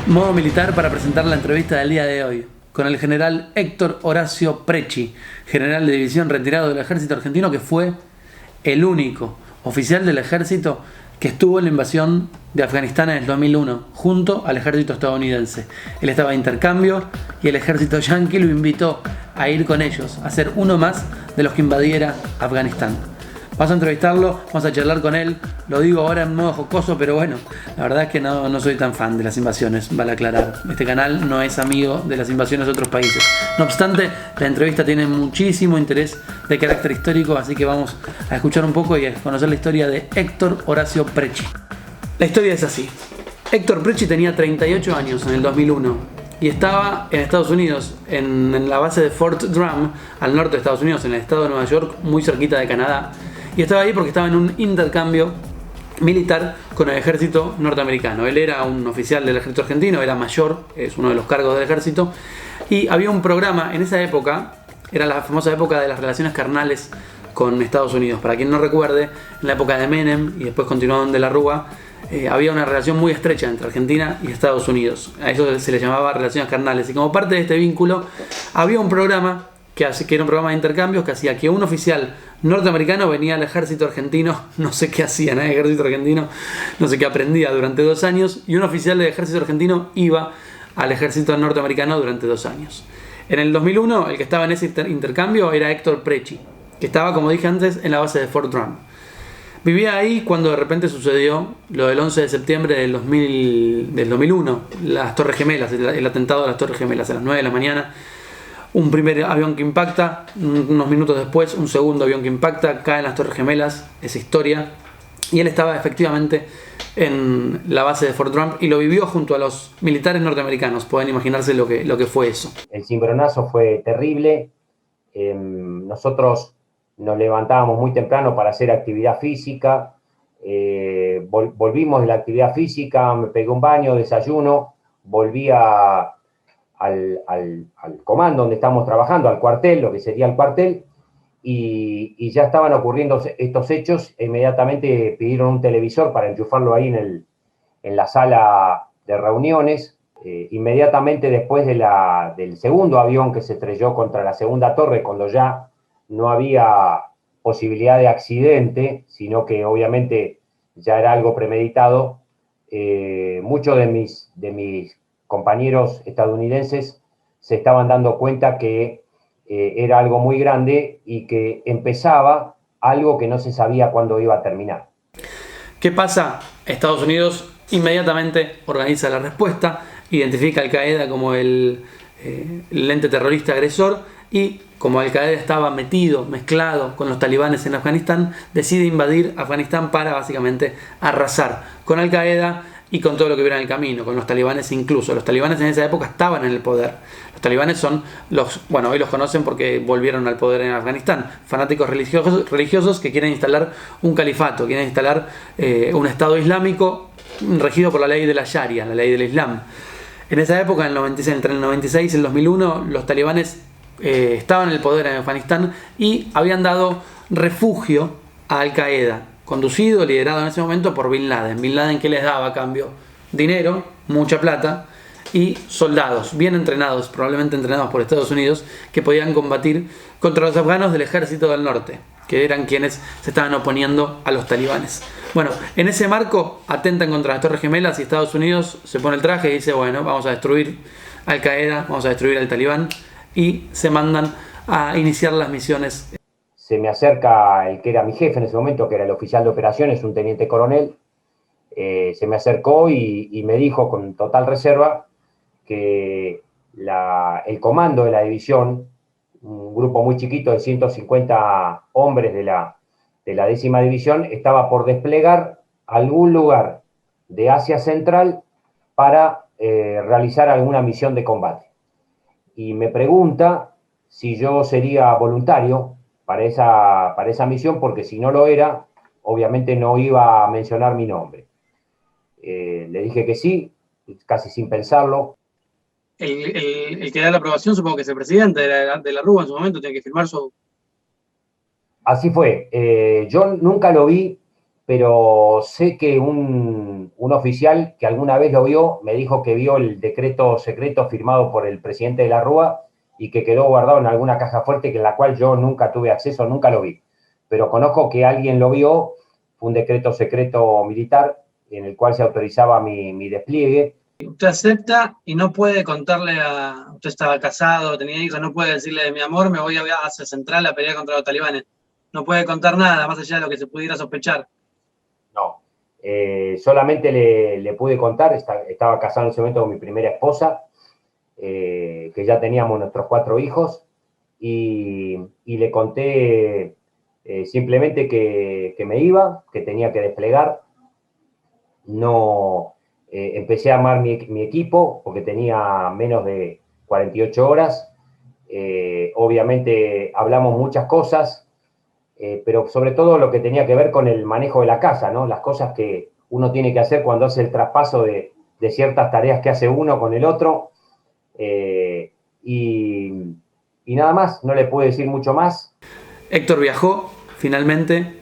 Modo militar para presentar la entrevista del día de hoy con el general Héctor Horacio Preci, general de división retirado del ejército argentino, que fue el único oficial del ejército que estuvo en la invasión de Afganistán en el 2001, junto al ejército estadounidense. Él estaba de intercambio y el ejército yanqui lo invitó a ir con ellos, a ser uno más de los que invadiera Afganistán. Vamos a entrevistarlo, vamos a charlar con él. Lo digo ahora en modo jocoso, pero bueno, la verdad es que no soy tan fan de las invasiones, vale aclarar. Este canal no es amigo de las invasiones de otros países. No obstante, la entrevista tiene muchísimo interés de carácter histórico, así que vamos a escuchar un poco y a conocer la historia de Héctor Horacio Preci. La historia es así. Héctor Preci tenía 38 años en el 2001 y estaba en Estados Unidos, en la base de Fort Drum, al norte de Estados Unidos, en el estado de Nueva York, muy cerquita de Canadá. Y estaba ahí porque estaba en un intercambio militar con el ejército norteamericano. Él era un oficial del ejército argentino, era mayor, es uno de los cargos del ejército. Y había un programa en esa época, era la famosa época de las relaciones carnales con Estados Unidos. Para quien no recuerde, en la época de Menem y después continuaron de la Rúa, había una relación muy estrecha entre Argentina y Estados Unidos. A eso se le llamaba relaciones carnales. Y como parte de este vínculo, había un programa que era un programa de intercambios que hacía que un oficial norteamericano venía al ejército argentino, no sé qué hacía en el ejército argentino, no sé qué aprendía durante 2 años, y un oficial del ejército argentino iba al ejército norteamericano durante 2 años. En el 2001, el que estaba en ese intercambio era Héctor Preci, que estaba, como dije antes, en la base de Fort Drum. Vivía ahí cuando de repente sucedió lo del 11 de septiembre del 2001, las Torres Gemelas, el atentado de las Torres Gemelas a las 9 de la mañana. Un primer avión que impacta, unos minutos después un segundo avión que impacta, caen las Torres Gemelas, esa historia. Y él estaba efectivamente en la base de Fort Drum y lo vivió junto a los militares norteamericanos. Pueden imaginarse lo que fue eso. El cimbronazo fue terrible. Nosotros nos levantábamos muy temprano para hacer actividad física. Volvimos de la actividad física, me pegué un baño, desayuno, volví al comando donde estamos trabajando, al cuartel, lo que sería el cuartel, y ya estaban ocurriendo estos hechos. Inmediatamente pidieron un televisor para enchufarlo ahí en la sala de reuniones. Inmediatamente después del segundo avión que se estrelló contra la segunda torre, cuando ya no había posibilidad de accidente, sino que obviamente ya era algo premeditado, muchos de mis compañeros estadounidenses se estaban dando cuenta que era algo muy grande y que empezaba algo que no se sabía cuándo iba a terminar. ¿Qué pasa? Estados Unidos inmediatamente organiza la respuesta, identifica a Al Qaeda como el ente terrorista agresor y, como Al Qaeda estaba mezclado con los talibanes en Afganistán, decide invadir Afganistán para básicamente arrasar con Al Qaeda y con todo lo que hubiera en el camino, con los talibanes incluso. Los talibanes en esa época estaban en el poder. Los talibanes son hoy los conocen porque volvieron al poder en Afganistán, fanáticos religiosos que quieren instalar un califato, quieren instalar un Estado islámico regido por la ley de la Sharia, la ley del Islam. En esa época, entre el 96 y el 2001, los talibanes estaban en el poder en Afganistán y habían dado refugio a Al Qaeda, conducido, liderado en ese momento por Bin Laden. Bin Laden, ¿qué les daba a cambio? Dinero, mucha plata y soldados bien entrenados, probablemente entrenados por Estados Unidos, que podían combatir contra los afganos del ejército del norte, que eran quienes se estaban oponiendo a los talibanes. Bueno, en ese marco atentan contra las Torres Gemelas y Estados Unidos se pone el traje y dice, bueno, vamos a destruir Al Qaeda, vamos a destruir al talibán, y se mandan a iniciar las misiones. Se me acerca el que era mi jefe en ese momento, que era el oficial de operaciones, un teniente coronel. Se me acercó y me dijo con total reserva que el comando de la división, un grupo muy chiquito de 150 hombres de la 10ª división, estaba por desplegar algún lugar de Asia Central para realizar alguna misión de combate. Y me pregunta si yo sería voluntario para esa misión, porque si no lo era, obviamente no iba a mencionar mi nombre. Le dije que sí, casi sin pensarlo. El que da la aprobación supongo que es el presidente de la Rúa en su momento, tiene que firmar su... Así fue. Yo nunca lo vi pero sé que un oficial que alguna vez lo vio me dijo que vio el decreto secreto firmado por el presidente de la Rúa y que quedó guardado en alguna caja fuerte en la cual yo nunca tuve acceso, nunca lo vi. Pero conozco que alguien lo vio, fue un decreto secreto militar en el cual se autorizaba mi despliegue. Usted acepta y no puede contarle usted estaba casado, tenía hijos, no puede decirle de mi amor, me voy a Asia Central a pelear contra los talibanes. No puede contar nada, más allá de lo que se pudiera sospechar. No, solamente le pude contar, estaba casado en ese momento con mi primera esposa, que ya teníamos nuestros 4 hijos, y le conté simplemente que me iba, que tenía que desplegar. No, empecé a armar mi equipo porque tenía menos de 48 horas. Obviamente hablamos muchas cosas, pero sobre todo lo que tenía que ver con el manejo de la casa, ¿no? Las cosas que uno tiene que hacer cuando hace el traspaso de ciertas tareas que hace uno con el otro. Eh, y, y nada más, no le puedo decir mucho más. Héctor viajó finalmente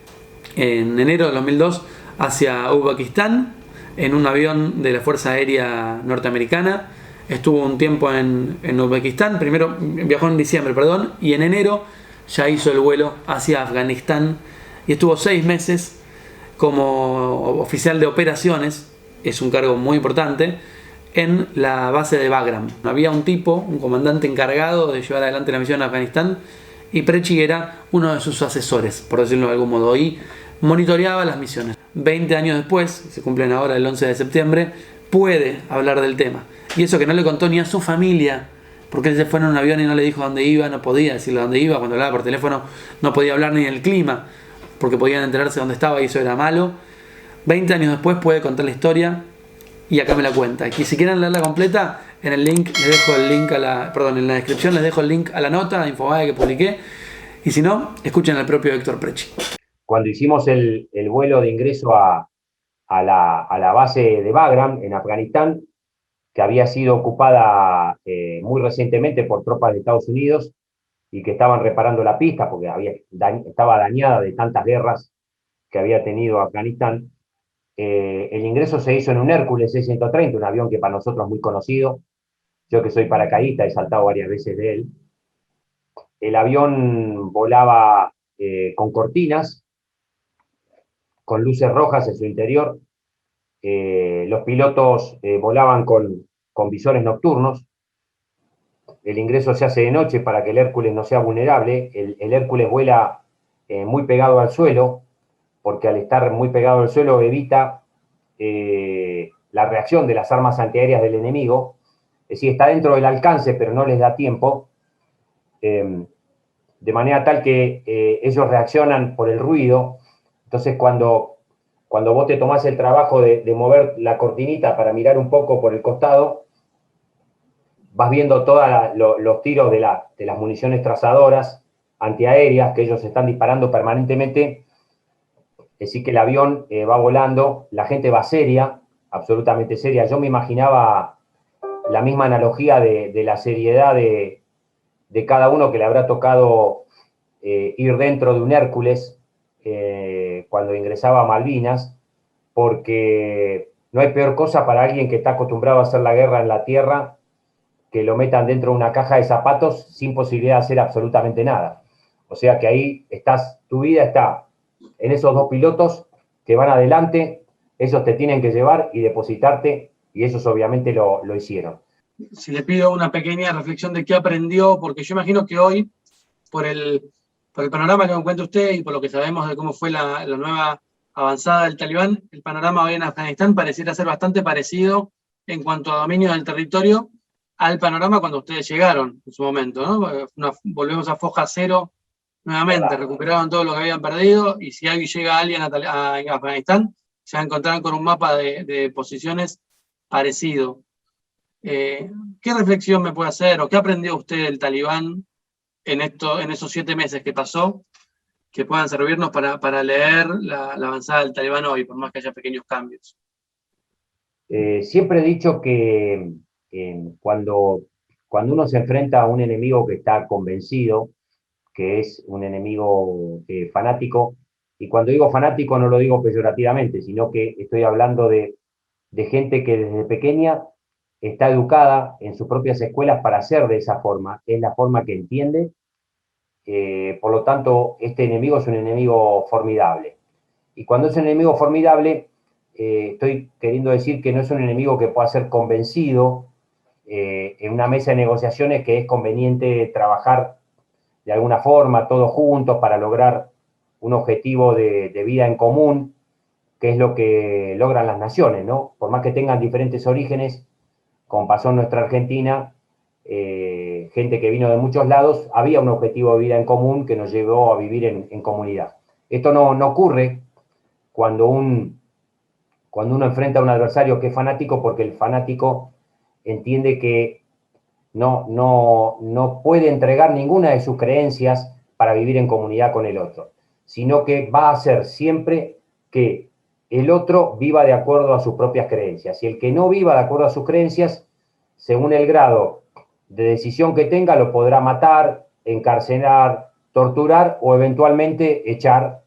en enero de 2002 hacia Uzbekistán en un avión de la Fuerza Aérea Norteamericana. Estuvo un tiempo en Uzbekistán, primero viajó en diciembre, perdón, y en enero ya hizo el vuelo hacia Afganistán y estuvo 6 meses como oficial de operaciones, es un cargo muy importante, en la base de Bagram. Había un tipo, un comandante encargado de llevar adelante la misión en Afganistán, y Preci era uno de sus asesores, por decirlo de algún modo, y monitoreaba las misiones. 20 años después, se cumplen ahora el 11 de septiembre, puede hablar del tema. Y eso que no le contó ni a su familia, porque él se fue en un avión y no le dijo dónde iba, no podía decirle dónde iba, cuando hablaba por teléfono no podía hablar ni del clima, porque podían enterarse dónde estaba y eso era malo. 20 años después puede contar la historia y acá me la cuenta. Y si quieren leerla completa, en el link les dejo el link en la descripción les dejo el link a la nota de Infobae que publiqué. Y si no, escuchen al propio Héctor Preci. Cuando hicimos el vuelo de ingreso a la base de Bagram en Afganistán, que había sido ocupada muy recientemente por tropas de Estados Unidos y que estaban reparando la pista porque estaba dañada de tantas guerras que había tenido Afganistán. El ingreso se hizo en un Hércules C-130, un avión que para nosotros es muy conocido. Yo que soy paracaidista he saltado varias veces de él. El avión volaba con cortinas, con luces rojas en su interior. Los pilotos volaban con visores nocturnos. El ingreso se hace de noche para que el Hércules no sea vulnerable. El Hércules vuela muy pegado al suelo, porque al estar muy pegado al suelo evita la reacción de las armas antiaéreas del enemigo. Es decir, está dentro del alcance, pero no les da tiempo. De manera tal que ellos reaccionan por el ruido. Entonces, cuando vos te tomás el trabajo de mover la cortinita para mirar un poco por el costado, vas viendo todos los tiros de las municiones trazadoras antiaéreas que ellos están disparando permanentemente. Es decir, que el avión va volando, la gente va seria, absolutamente seria. Yo me imaginaba la misma analogía de la seriedad de cada uno que le habrá tocado ir dentro de un Hércules cuando ingresaba a Malvinas, porque no hay peor cosa para alguien que está acostumbrado a hacer la guerra en la tierra que lo metan dentro de una caja de zapatos sin posibilidad de hacer absolutamente nada. O sea que ahí tu vida está en esos 2 pilotos que van adelante, ellos te tienen que llevar y depositarte, y ellos obviamente lo hicieron. Si le pido una pequeña reflexión de qué aprendió, porque yo imagino que hoy, por el panorama que me cuenta usted y por lo que sabemos de cómo fue la nueva avanzada del Talibán, el panorama hoy en Afganistán pareciera ser bastante parecido en cuanto a dominio del territorio al panorama cuando ustedes llegaron en su momento, ¿no? Volvemos a foja cero nuevamente, recuperaron todo lo que habían perdido y si llega alguien a Afganistán, se va a encontrar con un mapa de posiciones parecido. ¿Qué reflexión me puede hacer o qué aprendió usted del Talibán en esos 7 meses que pasó que puedan servirnos para leer la avanzada del Talibán hoy, por más que haya pequeños cambios? Siempre he dicho que cuando uno se enfrenta a un enemigo que está convencido, que es un enemigo fanático, Y cuando digo fanático no lo digo peyorativamente, sino que estoy hablando de gente que desde pequeña está educada en sus propias escuelas para ser de esa forma, es la forma que entiende. Por lo tanto, este enemigo es un enemigo formidable. Y cuando es un enemigo formidable, estoy queriendo decir que no es un enemigo que pueda ser convencido en una mesa de negociaciones, que es conveniente trabajar de alguna forma todos juntos para lograr un objetivo de vida en común, que es lo que logran las naciones, ¿no? Por más que tengan diferentes orígenes, como pasó en nuestra Argentina, gente que vino de muchos lados, había un objetivo de vida en común que nos llevó a vivir en comunidad. Esto no ocurre cuando uno enfrenta a un adversario que es fanático, porque el fanático entiende que no puede entregar ninguna de sus creencias para vivir en comunidad con el otro, sino que va a hacer siempre que el otro viva de acuerdo a sus propias creencias. Y el que no viva de acuerdo a sus creencias, según el grado de decisión que tenga, lo podrá matar, encarcelar, torturar o eventualmente echar,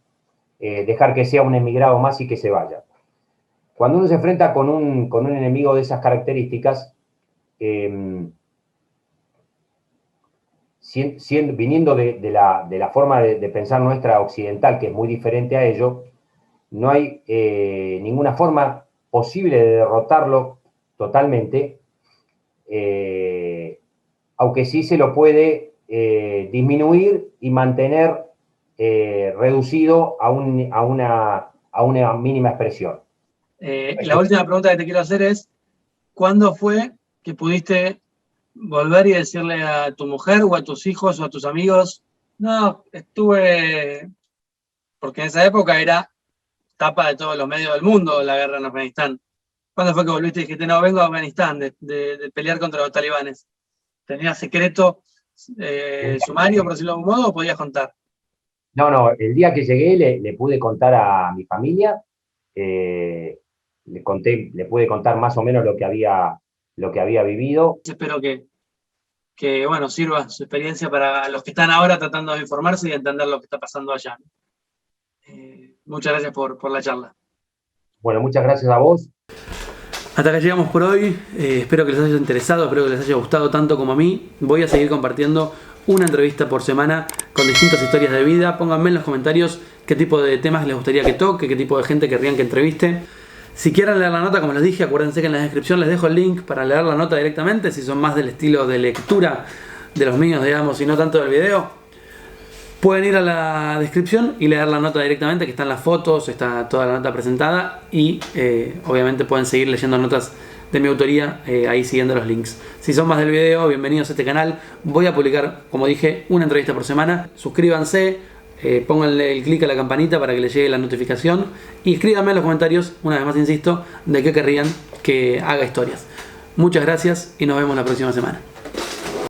dejar que sea un emigrado más y que se vaya. Cuando uno se enfrenta con un enemigo de esas características, viniendo de la forma de pensar nuestra occidental, que es muy diferente a ello, no hay ninguna forma posible de derrotarlo totalmente, aunque sí se lo puede disminuir y mantener reducido a una mínima expresión. La última pregunta que te quiero hacer es, ¿cuándo fue que pudiste volver y decirle a tu mujer o a tus hijos o a tus amigos, no, estuve, porque en esa época era tapa de todos los medios del mundo la guerra en Afganistán? ¿Cuándo fue que volviste y dijiste, no, vengo a Afganistán de pelear contra los talibanes? ¿Tenías secreto sumario, por decirlo de algún modo, o podías contar? No, el día que llegué le pude contar a mi familia, le pude contar más o menos lo que había vivido. Espero que bueno, sirva su experiencia para los que están ahora tratando de informarse y de entender lo que está pasando allá. Muchas gracias por la charla. Bueno, muchas gracias a vos. Hasta acá llegamos por hoy. Espero que les haya interesado, espero que les haya gustado tanto como a mí. Voy a seguir compartiendo una entrevista por semana con distintas historias de vida. Pónganme en los comentarios qué tipo de temas les gustaría que toque, qué tipo de gente querrían que entreviste. Si quieren leer la nota, como les dije, acuérdense que en la descripción les dejo el link para leer la nota directamente, si son más del estilo de lectura de los míos, digamos, y no tanto del video. Pueden ir a la descripción y leer la nota directamente, que están las fotos, está toda la nota presentada y obviamente pueden seguir leyendo notas de mi autoría ahí siguiendo los links. Si son más del video, bienvenidos a este canal. Voy a publicar, como dije, una entrevista por semana. Suscríbanse, pónganle el clic a la campanita para que les llegue la notificación y escríbanme en los comentarios, una vez más insisto, de qué querrían que haga historias. Muchas gracias y nos vemos la próxima semana.